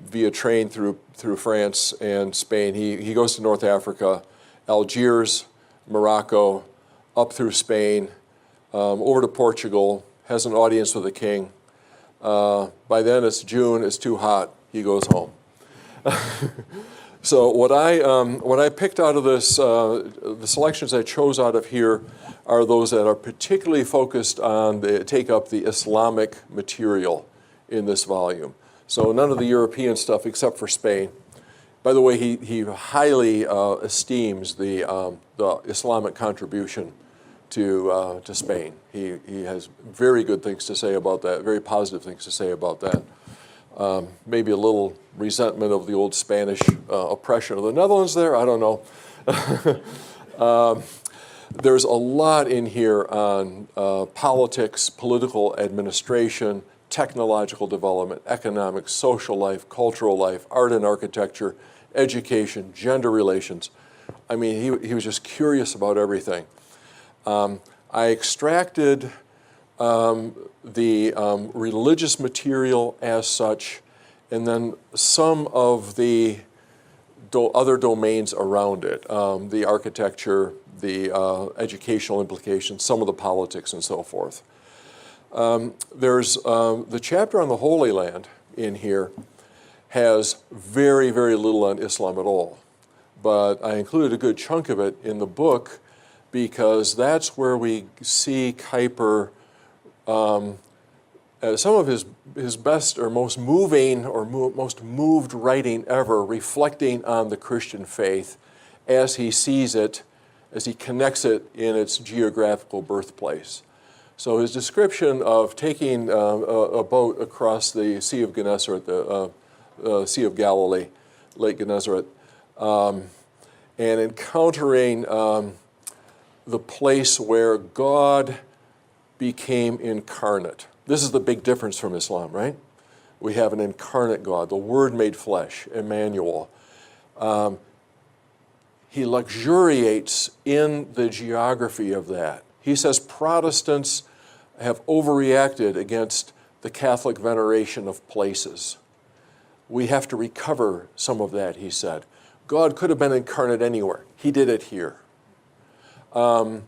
via train through France and Spain. He goes to North Africa, Algiers, Morocco, up through Spain, over to Portugal, has an audience with the king. By then it's June, it's too hot, he goes home. So what I picked out of this, the selections I chose out of here are those that are particularly focused on, take up the Islamic material in this volume. So none of the European stuff except for Spain. By the way, he highly esteems the Islamic contribution to Spain. He has very good things to say about that, very positive things to say about that. Maybe a little resentment of the old Spanish oppression of the Netherlands there, I don't know. There's a lot in here on politics, political administration, technological development, economics, social life, cultural life, art and architecture, education, gender relations. I mean, he was just curious about everything. I extracted the religious material as such, and then some of the other domains around it, the architecture, the educational implications, some of the politics, and so forth. There's the chapter on the Holy Land in here has very, very little on Islam at all, but I included a good chunk of it in the book because that's where we see Kuyper, some of his best or most moving or most moved writing ever, reflecting on the Christian faith as he sees it, as he connects it in its geographical birthplace. So his description of taking a boat across the Sea of Gennesaret, the Sea of Galilee, Lake Gennesaret, and encountering the place where God became incarnate. This is the big difference from Islam, right? We have an incarnate God, the Word made flesh, Emmanuel. He luxuriates in the geography of that. He says Protestants have overreacted against the Catholic veneration of places. We have to recover some of that, he said. God could have been incarnate anywhere. He did it here. The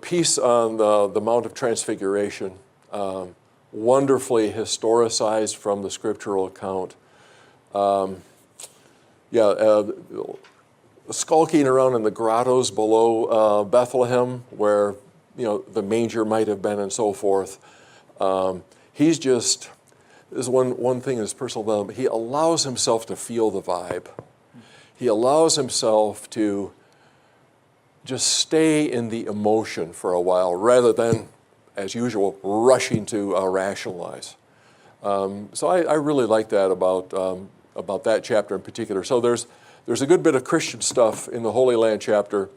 piece on the Mount of Transfiguration, wonderfully historicized from the scriptural account. Skulking around in the grottos below Bethlehem, where the manger might have been, and so forth. He's just, there's one thing in his personal development. He allows himself to feel the vibe. He allows himself to just stay in the emotion for a while, rather than, as usual, rushing to rationalize. So I really like that about that chapter in particular. So there's a good bit of Christian stuff in the Holy Land chapter,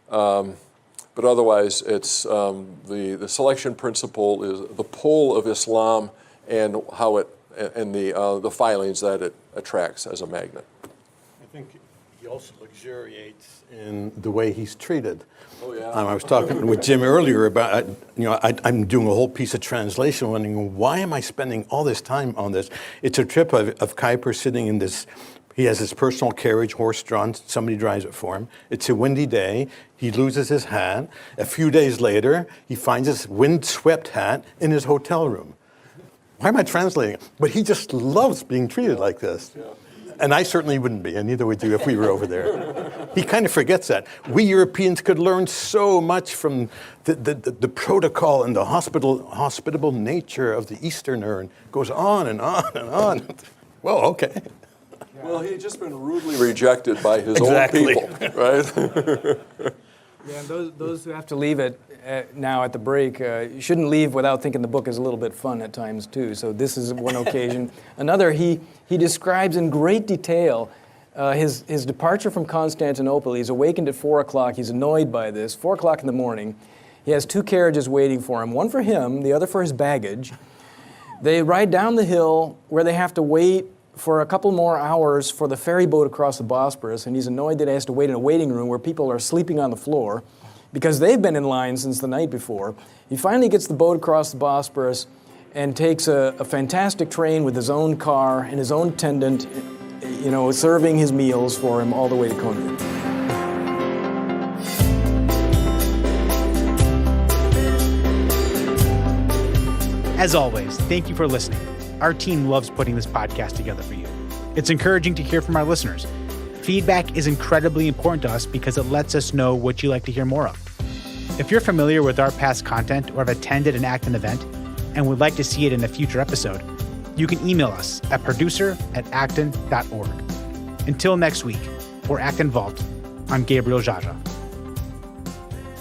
but otherwise it's the selection principle is the pull of Islam and how it and the filings that it attracts as a magnet. I think he also luxuriates in the way he's treated. Oh yeah. I was talking with Jim earlier about, I'm doing a whole piece of translation, wondering why am I spending all this time on this? It's a trip of Kuyper sitting in this. He has his personal carriage, horse-drawn. Somebody drives it for him. It's a windy day. He loses his hat. A few days later, he finds his wind-swept hat in his hotel room. Why am I translating it? But he just loves being treated like this. Yeah. And I certainly wouldn't be, and neither would you if we were over there. He kind of forgets that. We Europeans could learn so much from the protocol and the hospitable nature of the Easterner, and goes on and on and on. Well, okay. Well, he had just been rudely rejected by his own people, right? Yeah, and those who have to leave it now at the break shouldn't leave without thinking the book is a little bit fun at times too. So this is one occasion. Another, he describes in great detail his departure from Constantinople. He's awakened at 4 o'clock. He's annoyed by this. 4 o'clock in the morning. He has 2 carriages waiting for him, one for him, the other for his baggage. They ride down the hill where they have to wait for a couple more hours for the ferry boat across the Bosporus, and he's annoyed that he has to wait in a waiting room where people are sleeping on the floor because they've been in line since the night before. He finally gets the boat across the Bosporus and takes a fantastic train with his own car and his own attendant, serving his meals for him all the way to Konya. As always, thank you for listening. Our team loves putting this podcast together for you. It's encouraging to hear from our listeners. Feedback is incredibly important to us because it lets us know what you like to hear more of. If you're familiar with our past content or have attended an Acton event and would like to see it in a future episode, you can email us at producer@acton.org. Until next week, for Acton Vault, I'm Gabriel Jaja.